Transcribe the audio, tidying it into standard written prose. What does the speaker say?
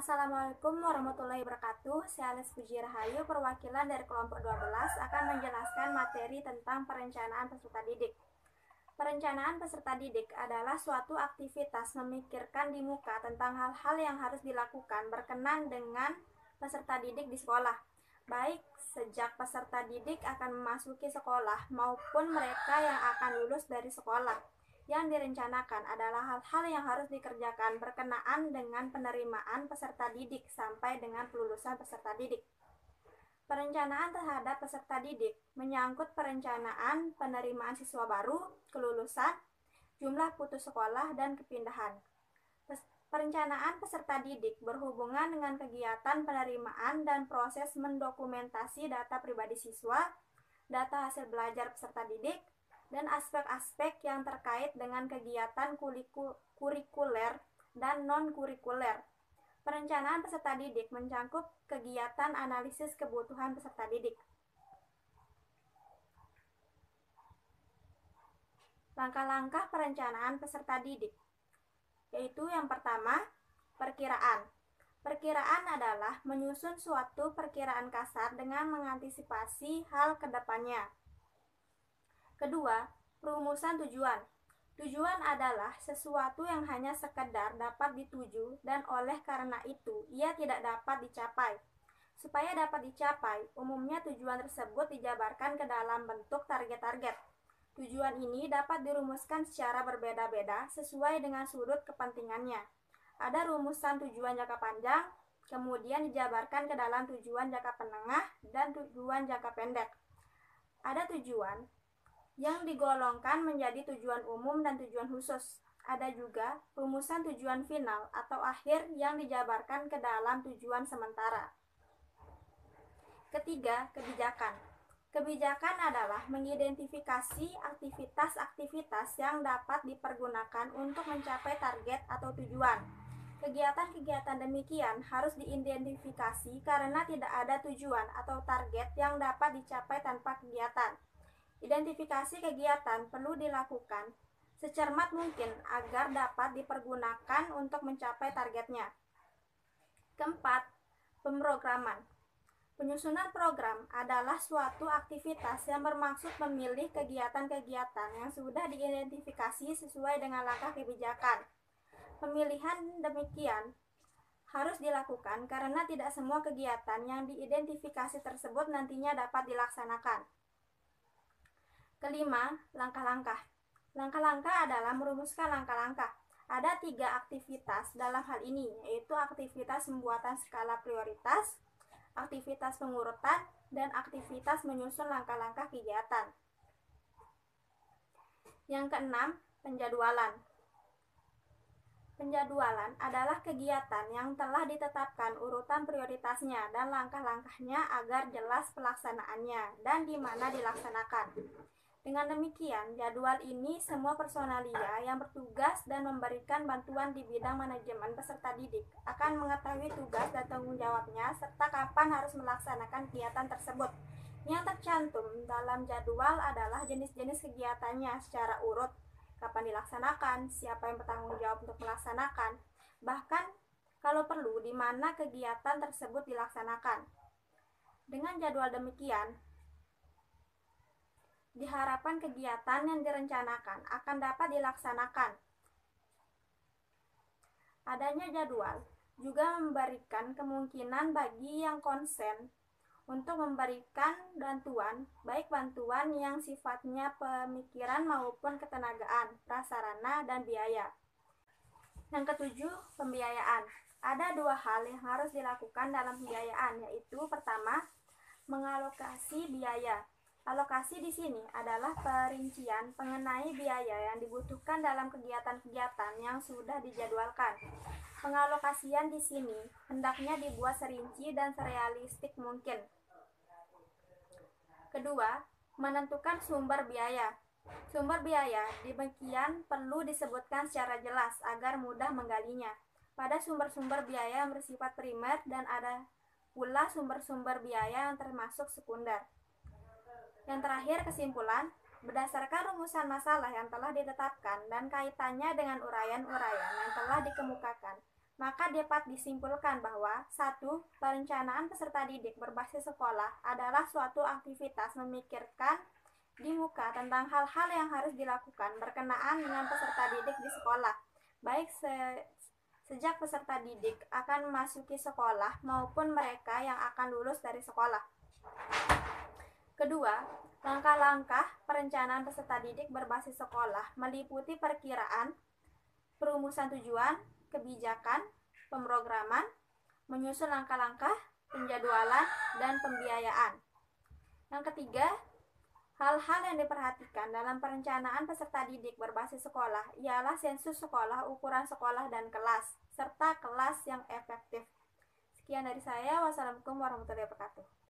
Assalamualaikum warahmatullahi wabarakatuh. Saya Alis Puji Rahayu, perwakilan dari kelompok 12 akan menjelaskan materi tentang perencanaan peserta didik. Perencanaan peserta didik adalah suatu aktivitas memikirkan di muka tentang hal-hal yang harus dilakukan berkenan dengan peserta didik di sekolah, baik sejak peserta didik akan memasuki sekolah maupun mereka yang akan lulus dari sekolah. Yang direncanakan adalah hal-hal yang harus dikerjakan berkenaan dengan penerimaan peserta didik sampai dengan kelulusan peserta didik. Perencanaan terhadap peserta didik menyangkut perencanaan penerimaan siswa baru, kelulusan, jumlah putus sekolah, dan kepindahan. Perencanaan peserta didik berhubungan dengan kegiatan penerimaan dan proses mendokumentasi data pribadi siswa, data hasil belajar peserta didik, dan aspek-aspek yang terkait dengan kegiatan kurikuler dan non-kurikuler. Perencanaan peserta didik mencakup kegiatan analisis kebutuhan peserta didik. Langkah-langkah perencanaan peserta didik, yaitu yang pertama, perkiraan. Perkiraan adalah menyusun suatu perkiraan kasar dengan mengantisipasi hal ke depannya. Kedua, perumusan tujuan. Tujuan adalah sesuatu yang hanya sekedar dapat dituju dan oleh karena itu ia tidak dapat dicapai. Supaya dapat dicapai, umumnya tujuan tersebut dijabarkan ke dalam bentuk target-target. Tujuan ini dapat dirumuskan secara berbeda-beda sesuai dengan sudut kepentingannya. Ada rumusan tujuan jangka panjang, kemudian dijabarkan ke dalam tujuan jangka menengah dan tujuan jangka pendek. Ada tujuan yang digolongkan menjadi tujuan umum dan tujuan khusus. Ada juga rumusan tujuan final atau akhir yang dijabarkan ke dalam tujuan sementara. Ketiga, kebijakan. Kebijakan adalah mengidentifikasi aktivitas-aktivitas yang dapat dipergunakan untuk mencapai target atau tujuan. Kegiatan-kegiatan demikian harus diidentifikasi karena tidak ada tujuan atau target yang dapat dicapai tanpa kegiatan. Identifikasi kegiatan perlu dilakukan secermat mungkin agar dapat dipergunakan untuk mencapai targetnya. Keempat, pemrograman. Penyusunan program adalah suatu aktivitas yang bermaksud memilih kegiatan-kegiatan yang sudah diidentifikasi sesuai dengan langkah kebijakan. Pemilihan demikian harus dilakukan karena tidak semua kegiatan yang diidentifikasi tersebut nantinya dapat dilaksanakan. Kelima, langkah-langkah. Langkah-langkah adalah merumuskan langkah-langkah. Ada 3 aktivitas dalam hal ini, yaitu aktivitas pembuatan skala prioritas, aktivitas pengurutan, dan aktivitas menyusun langkah-langkah kegiatan. Yang keenam, penjadwalan. Penjadwalan adalah kegiatan yang telah ditetapkan urutan prioritasnya dan langkah-langkahnya agar jelas pelaksanaannya dan di mana dilaksanakan. Dengan demikian, jadwal ini semua personalia yang bertugas dan memberikan bantuan di bidang manajemen peserta didik akan mengetahui tugas dan tanggung jawabnya serta kapan harus melaksanakan kegiatan tersebut. Yang tercantum dalam jadwal adalah jenis-jenis kegiatannya secara urut, kapan dilaksanakan, siapa yang bertanggung jawab untuk melaksanakan, bahkan kalau perlu di mana kegiatan tersebut dilaksanakan. Dengan jadwal demikian, diharapkan kegiatan yang direncanakan akan dapat dilaksanakan. Adanya jadwal juga memberikan kemungkinan bagi yang konsen untuk memberikan bantuan, baik bantuan yang sifatnya pemikiran maupun ketenagaan, prasarana, dan biaya. Yang ketujuh, pembiayaan. Ada 2 hal yang harus dilakukan dalam pembiayaan, yaitu pertama, mengalokasi biaya. Alokasi di sini adalah perincian mengenai biaya yang dibutuhkan dalam kegiatan-kegiatan yang sudah dijadwalkan. Pengalokasian di sini hendaknya dibuat serinci dan serealistik mungkin. Kedua, menentukan sumber biaya. Sumber biaya demikian perlu disebutkan secara jelas agar mudah menggalinya. Pada sumber-sumber biaya yang bersifat primer dan ada pula sumber-sumber biaya yang termasuk sekunder. Yang terakhir, kesimpulan. Berdasarkan rumusan masalah yang telah ditetapkan dan kaitannya dengan uraian-uraian yang telah dikemukakan, Maka dapat disimpulkan bahwa 1. Perencanaan peserta didik berbasis sekolah adalah suatu aktivitas memikirkan di muka tentang hal-hal yang harus dilakukan berkenaan dengan peserta didik di sekolah, baik sejak peserta didik akan memasuki sekolah maupun mereka yang akan lulus dari sekolah. Kedua, langkah-langkah perencanaan peserta didik berbasis sekolah meliputi perkiraan, perumusan tujuan, kebijakan, pemrograman, menyusun langkah-langkah, penjadwalan, dan pembiayaan. Yang ketiga, hal-hal yang diperhatikan dalam perencanaan peserta didik berbasis sekolah ialah sensus sekolah, ukuran sekolah dan kelas, serta kelas yang efektif. Sekian dari saya. Wassalamualaikum warahmatullahi wabarakatuh.